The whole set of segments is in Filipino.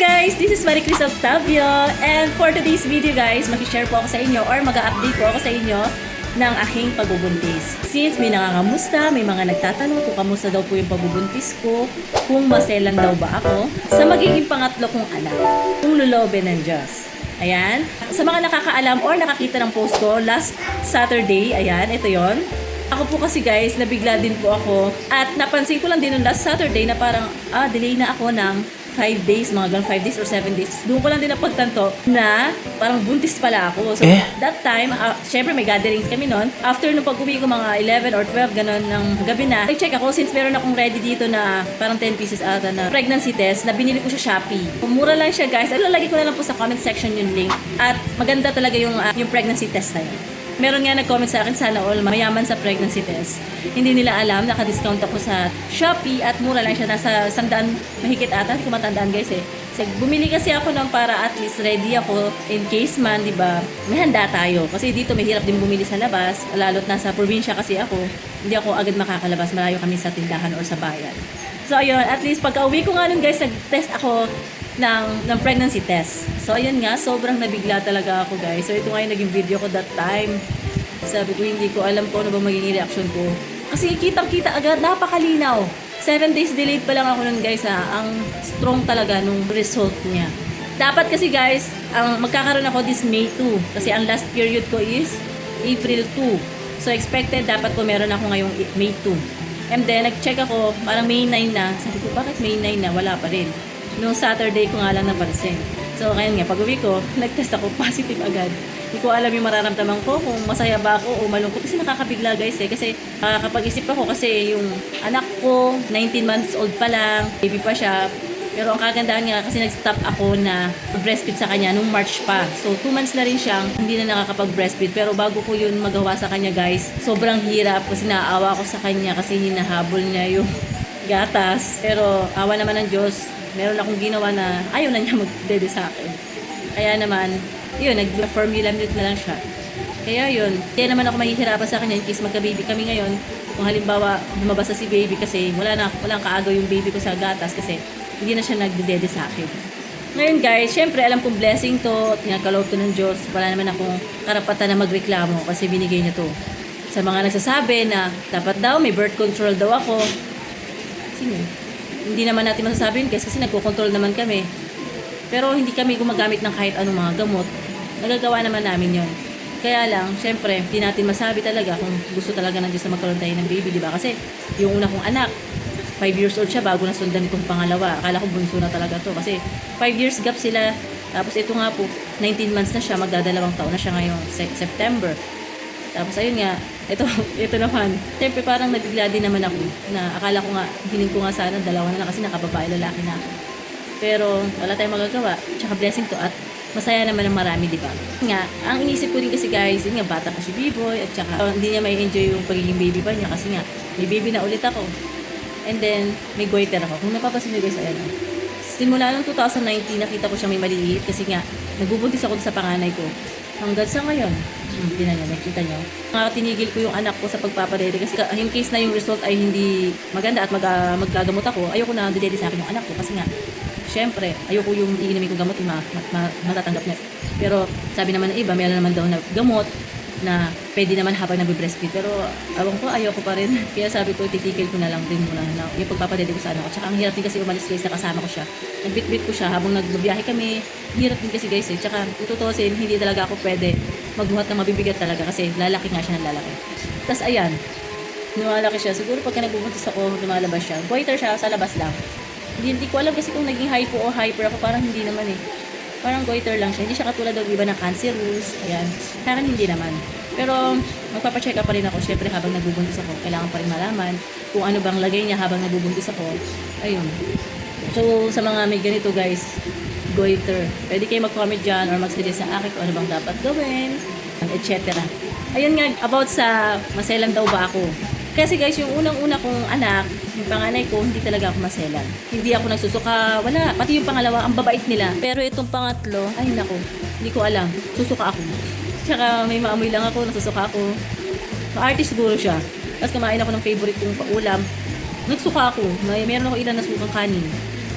guys! This is Marie Cris Octavio, and for today's video guys, mag-share po ako sa inyo or mag-update po ako sa inyo ng aking pagbubuntis. Since may nangangamusta, may mga nagtatanong kung kamusta daw po yung pagbubuntis ko, kung maselan daw ba ako, sa magiging pangatlo kong anak, kung lulobin ng Diyos. Ayan. Sa mga nakakaalam or nakakita ng post ko, last Saturday, ayan, ito yon. Ako po kasi guys, nabigla din po ako at napansin ko lang din nung last Saturday na parang, delay na ako ng 5 days, mga ganun 5 days or 7 days. Doon ko lang din napagtanto na parang buntis pala ako. So, that time, syempre may gatherings kami noon. After nung pag-uwi ko mga 11 or 12, ganun ng gabi na, nag-check ako since meron akong ready dito na parang 10 pieces ata na pregnancy test na binili ko sa Shopee. Mura lang siya guys. Ilalagay ko na lang po sa comment section yung link. At maganda talaga yung pregnancy test na yun. Meron nga nag-comment sa akin, sana all mayaman sa pregnancy test. Hindi nila alam, naka-discount ako sa Shopee at mura lang siya. Nasa 100 mahigit ata, hindi ko matandaan guys eh. So, bumili kasi ako ng para at least ready ako in case man, di ba, may handa tayo. Kasi dito may hirap din bumili sa labas, lalo't nasa probinsya kasi ako, hindi ako agad makakalabas, malayo kami sa tindahan or sa bayan. So ayun, at least pagka-uwi ko nga nun guys, nag-test ako ng pregnancy test. So ayun nga, sobrang nabigla talaga ako guys. So ito nga yung naging video ko that time. Sabi ko, hindi ko alam kung ano ba magiging reaction ko. Kasi kitang-kita agad, napakalinaw. 7 days delayed pa lang ako nun guys ha. Ang strong talaga nung result niya. Dapat kasi guys, magkakaroon ako this May 2. Kasi ang last period ko is April 2. So expected, dapat ko meron ako ngayong May 2. And then, nag-check ako, parang May 9 na. Sabi ko, bakit May 9 na? Wala pa rin. Noong Saturday ko nga lang napansin. So, ngayon nga, pag-uwi ko, nag-test ako, positive agad. Hindi ko alam yung mararamdaman ko, kung masaya ba ako o malungkot. Kasi nakakabigla guys eh. Kasi kapag isip ako, kasi yung anak ko, 19 months old pa lang, baby pa siya. Pero ang kagandahan nga, kasi nag-stop ako na breastfeed sa kanya nung March pa. So, 2 months na rin siyang hindi na nakakapag-breastfeed. Pero bago ko yun magawa sa kanya guys, sobrang hirap kasi naawa ko sa kanya kasi hinahabol niya yung gatas. Pero awa naman ng Diyos, meron akong ginawa na ayaw na niya magdede sa akin. Kaya naman, yun, nag-formula milk na lang siya. Kaya yun, kaya naman ako mahihirapan sa kanya in case magka-baby kami ngayon. Kung halimbawa, lumabas na si baby kasi walang kaagaw yung baby ko sa gatas kasi hindi na siya nagdede sa akin. Ngayon guys, syempre alam kong blessing to at kaloob to ng Diyos. Wala naman akong karapatan na magreklamo kasi binigay niya to. Sa mga nagsasabi na dapat daw may birth control daw ako. Sino? Hindi naman natin masasabi yun guys kasi nagko-control naman kami. Pero hindi kami gumagamit ng kahit anong mga gamot. Nagagawa naman namin yon. Kaya lang, syempre, hindi natin masabi talaga kung gusto talaga ng Diyos na magkaroon tayo ng baby, di ba? Kasi yung una kong anak, 5 years old siya bago nasundan itong pangalawa. Akala ko bunso na talaga to kasi 5 years gap sila. Tapos ito nga po, 19 months na siya, magdadalawang taon na siya ngayong September. Tapos ayun nga, ito naman. Siyempre parang nabigla din naman ako na akala ko nga, hiling ko nga sana dalawa na lang kasi nakababae lalaki na ako. Pero wala tayong magagawa. Tsaka blessing to at masaya naman ng marami, di ba? Nga, ang inisip ko din kasi guys, yun nga, bata pa si B-boy at tsaka hindi niya may enjoy yung pagiging baby pa niya kasi nga, may baby na ulit ako. And then, may goiter ako. Kung napapasin niyo guys, ayan. Simula noong 2019, nakita ko siya may maliit kasi nga, nagbubuntis ako sa panganay ko. Hanggang sa ngayon, tinan niyo, nakita niyo. Tinigil ko yung anak ko sa pagpapadede kasi in case na yung result ay hindi maganda at maggagamot ako, ayoko na didede sa akin yung anak ko kasi nga, syempre, ayoko yung iinamin kong gamot yung matatanggap niya. Pero sabi naman ng iba, meron naman daw na gamot na pwede naman habang nag-breastfeed. Pero awang ko, ayoko pa rin. Kaya sabi ko, titigil ko na lang din muna na yung pagpapadede ko sa anak ko. Tsaka ang hirap din kasi umalis guys na kasama ko siya. Nagbit-bit ko siya habang nagbabiyahe kami. Hirap din kasi guys eh. Tsaka tututusin, hindi talaga ako pwede magbuhat ng mabibigat talaga kasi lalaki nga siya ng lalaki. Tapos ayan, lumalaki siya. Siguro pagka nagbubuntis ako, lumalabas siya. Goiter siya, sa labas lang. Hindi ko alam kasi kung naging hypo o hyper ako, parang hindi naman eh. Parang goiter lang siya. Hindi siya katulad ng iba ng cancerous. Ayan. Parang hindi naman. Pero magpapacheck up pa rin ako. Siyempre habang nagbubuntis ako, kailangan pa rin malaman kung ano bang lagay niya habang nagbubuntis ako. Ayun. So sa mga may ganito guys, goiter, pwede kayo mag-comment dyan or mag-suggest sa akin kung ano bang dapat gawin, etc. Ayun nga, about sa maselan daw ba ako. Kasi guys, yung unang-una kong anak, yung panganay ko, hindi talaga ako maselan. Hindi ako nagsusuka, wala. Pati yung pangalawa, ang babait nila. Pero itong pangatlo, ay nako, hindi ko alam. Susuka ako. Tsaka may maamoy lang ako, nasusuka ako. Ma-artist siguro siya. Tapos kumain ako ng favorite kong paulam. Nagsuka ako. Meron ako ilan na sukang kanin.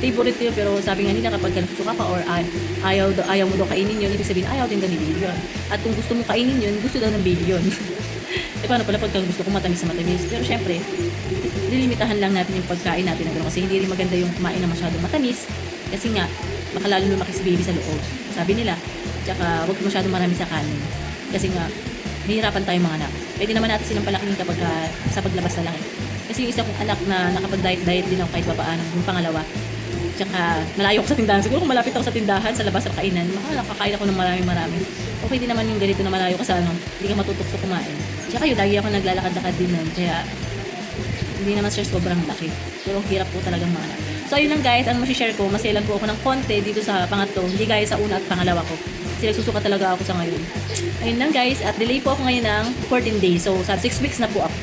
favorite ko yun, pero sabi nga nila kapag nagsusuka ka or ayaw mo daw kainin yun, ibig sabihin ayaw din daw ni baby yun. At kung gusto mo kainin yun, gusto daw ng baby yun. E paano pala pagka gusto ko matamis na matamis? Pero syempre, lilimitahan lang natin yung pagkain natin na gano'n kasi hindi rin maganda yung kumain na masyadong matamis kasi nga, baka lalo lumaki si baby sa loob. Sabi nila, tsaka huwag masyadong marami sa kanin. Kasi nga, hihirapan tayo mga anak. Pwede naman natin silang palakinin kapag sa paglabas na lang. Kasi yung isa kong anak na nakapag-diet din ako kahit papaano, yung pangalawa. Tsaka malayo ako sa tindahan. Siguro kung malapit ako sa tindahan, sa labas sa kainan, nakakain ako ng marami-marami. Okay din naman yung ganito na malayo ka sa hindi ka matutok sa kumain. Tsaka yun, lagi ako naglalakad-lakad din nun. Kaya, hindi naman siya sobrang laki. Pero hirap po talagang mga anak. So, ayun lang guys, ang masishare ko, masilan po ako ng konti dito sa pangatlo. Hindi gaya sa una at pangalawa ko. Kasi nagsusuka talaga ako sa ngayon. Ayun lang guys, at delay po ako ngayon ng 14 days. So, sa 6 weeks na po ako.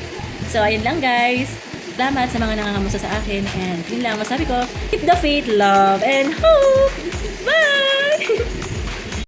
So, ayun lang guys. Salamat sa mga nangangamusta sa akin. And yun lang, masabi ko, keep the faith, love, and hope! Bye!